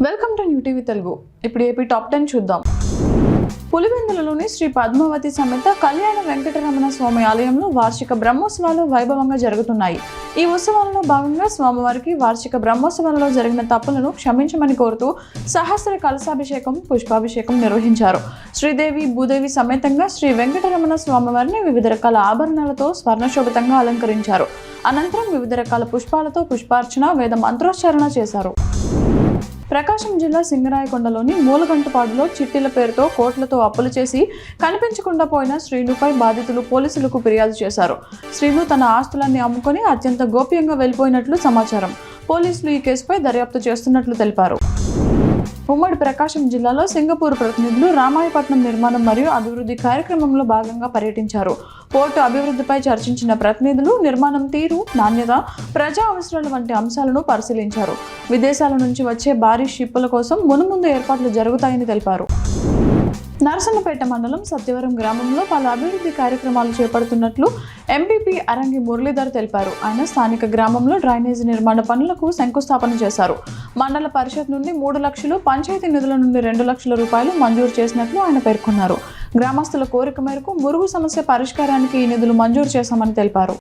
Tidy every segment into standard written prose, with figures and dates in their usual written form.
Welcome to new TV Telugu. ఇప్పుడు AP top 10 చూద్దాం. పులివెందులలోని శ్రీ పద్మావతి సమేత కళ్యాణ వెంకటరమణ స్వామి ఆలయంలో వార్షిక బ్రహ్మోత్సవాలు వైభవంగా జరుగుతున్నాయి. ఈ ఉత్సవాలలో భాగంగా స్వామివారికి వార్షిక బ్రహ్మోత్సవాలలో జరిగిన తప్పులను క్షమించమని కోరుతూ సహస్ర కలశాభిషేకం, పుష్పాభిషేకం నిర్వహించారు. శ్రీదేవి, భూదేవి సమేతంగా శ్రీ వెంకటరమణ స్వామివారిని వివిధ రకాల ఆభరణాలతో స్వర్ణశోభితంగా అలంకరించారు. అనంతరం వివిధ రకాల పుష్పాలతో పుష్పార్చన, వేద మంత్రోచ్చారణ చేశారు. ప్రకాశం జిల్లా సింగరాయకొండలోని మూలగంటపాడులో చిట్టీల పేరుతో కోట్లతో అప్పులు చేసి కనిపించకుండా పోయిన శ్రీనుపై బాధితులు పోలీసులకు ఫిర్యాదు చేశారు. శ్రీను తన ఆస్తులన్నీ అమ్ముకొని అత్యంత గోప్యంగా వెళ్లిపోయినట్లు సమాచారం. పోలీసులు ఈ కేసుపై దర్యాప్తు చేస్తున్నట్లు తెలిపారు. ఉమ్మడి ప్రకాశం జిల్లాలో సింగపూర్ ప్రతినిధులు రామాయపట్నం నిర్మాణం మరియు అభివృద్ధి కార్యక్రమంలో భాగంగా పర్యటించారు. పోర్టు అభివృద్ధిపై చర్చించిన ప్రతినిధులు నిర్మాణం తీరు, నాణ్యత, ప్రజా అవసరాల వంటి అంశాలను పరిశీలించారు. విదేశాల నుంచి వచ్చే భారీ షిప్పుల కోసం మునుముందు ఏర్పాట్లు జరుగుతాయని తెలిపారు. నరసన్నపేట మండలం సత్యవరం గ్రామంలో పలు అభివృద్ధి కార్యక్రమాలు చేపడుతున్నట్లు ఎంపీపీ అరంగి మురళీధర్ తెలిపారు. ఆయన స్థానిక గ్రామంలో డ్రైనేజీ నిర్మాణ పనులకు శంకుస్థాపన చేశారు. మండల పరిషత్ నుండి 3 లక్షలు, పంచాయతీ నిధుల నుండి 2 లక్షల రూపాయలు మంజూరు చేసినట్లు ఆయన పేర్కొన్నారు. గ్రామస్తుల కోరిక మేరకు మురుగు సమస్య పరిష్కారానికి ఈ నిధులు మంజూరు చేశామని తెలిపారు.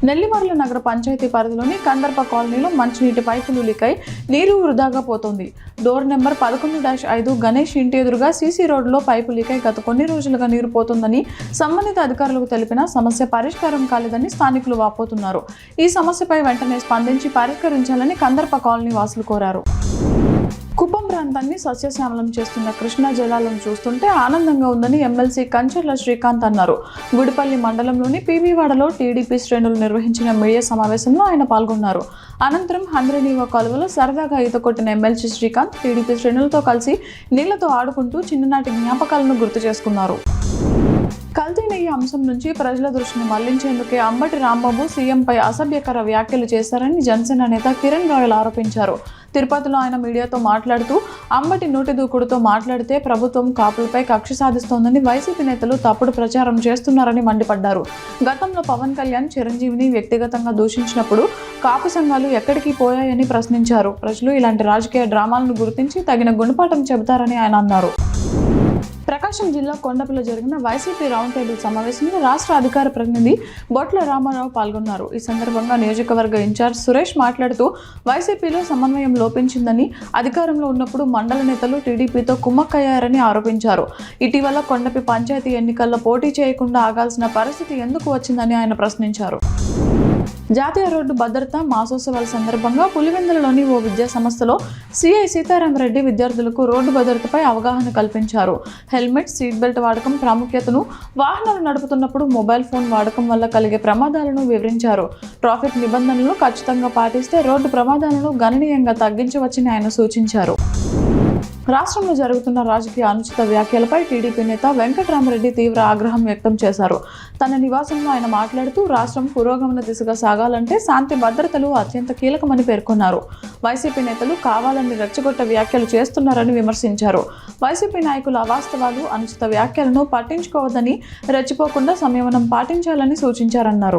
నెల్లిమర్ల నగర పంచాయతీ పరిధిలోని కందర్ప కాలనీలో మంచినీటి పైపులు లీకై నీరు వృధాగా పోతోంది. డోర్ నెంబర్ 11-5 గణేష్ ఇంటి ఎదురుగా సీసీ రోడ్డులో పైపు లీకై గత కొన్ని రోజులుగా నీరు పోతుందని సంబంధిత అధికారులకు తెలిపినా సమస్య పరిష్కారం కాలేదని స్థానికులు వాపోతున్నారు. ఈ సమస్యపై వెంటనే స్పందించి పరిష్కరించాలని కందర్ప కాలనీ వాసులు కోరారు. కుప్పం ప్రాంతాన్ని సస్యశ్యామలం చేస్తున్న కృష్ణా జలాలను చూస్తుంటే ఆనందంగా ఉందని ఎమ్మెల్సీ కంచర్ల శ్రీకాంత్ అన్నారు. గుడిపల్లి మండలంలోని పీబీవాడలో టీడీపీ శ్రేణులు నిర్వహించిన మీడియా సమావేశంలో ఆయన పాల్గొన్నారు. అనంతరం హంద్రేనీవా కాలువలో సరదాగా ఈత కొట్టిన ఎమ్మెల్సీ శ్రీకాంత్ టీడీపీ శ్రేణులతో కలిసి నీళ్లతో ఆడుకుంటూ చిన్ననాటి జ్ఞాపకాలను గుర్తు చేసుకున్నారు. కల్తీ నెయ్యి అంశం నుంచి ప్రజల దృష్టిని మళ్లించేందుకే అంబటి రాంబాబు సీఎంపై అసభ్యకర వ్యాఖ్యలు చేశారని జనసేన నేత కిరణ్ రాయల్ ఆరోపించారు. తిరుపతిలో ఆయన మీడియాతో మాట్లాడుతూ అంబటి నోటి దూకుడుతో మాట్లాడితే ప్రభుత్వం కాపులపై కక్ష సాధిస్తోందని వైసీపీ నేతలు తప్పుడు ప్రచారం చేస్తున్నారని మండిపడ్డారు. గతంలో పవన్ కళ్యాణ్ చిరంజీవిని వ్యక్తిగతంగా దూషించినప్పుడు కాపు సంఘాలు ఎక్కడికి పోయాయని ప్రశ్నించారు. ప్రజలు ఇలాంటి రాజకీయ డ్రామాలను గుర్తించి తగిన గుణపాఠం చెబుతారని ఆయన అన్నారు. ప్రకాశం జిల్లా కొండపల్లిలో జరిగిన వైసీపీ రౌండ్ టేబుల్ సమావేశంలో రాష్ట్ర అధికార ప్రతినిధి బొట్ల రామారావు పాల్గొన్నారు. ఈ సందర్భంగా నియోజకవర్గ ఇన్ఛార్జ్ సురేష్ మాట్లాడుతూ వైసీపీలో సమన్వయం లోపించిందని, అధికారంలో ఉన్నప్పుడు మండల నేతలు టీడీపీతో కుమ్మక్కయ్యారని ఆరోపించారు. ఇటీవల కొండపి పంచాయతీ ఎన్నికల్లో పోటీ చేయకుండా ఆగాల్సిన పరిస్థితి ఎందుకు వచ్చిందని ఆయన ప్రశ్నించారు. జాతీయ రోడ్డు భద్రత మాసోత్సవాల సందర్భంగా పులివెందులలోని ఓ విద్యా సంస్థలో సిఐ సీతారామరెడ్డి విద్యార్థులకు రోడ్డు భద్రతపై అవగాహన కల్పించారు. హెల్మెట్, సీట్ బెల్ట్ వాడకం ప్రాముఖ్యతను, వాహనాలు నడుపుతున్నప్పుడు మొబైల్ ఫోన్ వాడకం వల్ల కలిగే ప్రమాదాలను వివరించారు. ట్రాఫిక్ నిబంధనలను ఖచ్చితంగా పాటిస్తే రోడ్డు ప్రమాదాలను గణనీయంగా తగ్గించవచ్చని ఆయన సూచించారు. రాష్ట్రంలో జరుగుతున్న రాజకీయ అనుచిత వ్యాఖ్యలపై టీడీపీ నేత వెంకటరామరెడ్డి తీవ్ర ఆగ్రహం వ్యక్తం చేశారు. తన నివాసంలో ఆయన మాట్లాడుతూ రాష్ట్రం పురోగమన దిశగా సాగాలంటే శాంతి భద్రతలు అత్యంత కీలకమని పేర్కొన్నారు. వైసీపీ నేతలు కావాలని రెచ్చగొట్ట వ్యాఖ్యలు చేస్తున్నారని విమర్శించారు. వైసీపీ నాయకుల అవాస్తవాలు, అనుచిత వ్యాఖ్యలను పట్టించుకోవద్దని, రెచ్చిపోకుండా సంయమనం పాటించాలని సూచించారన్నారు.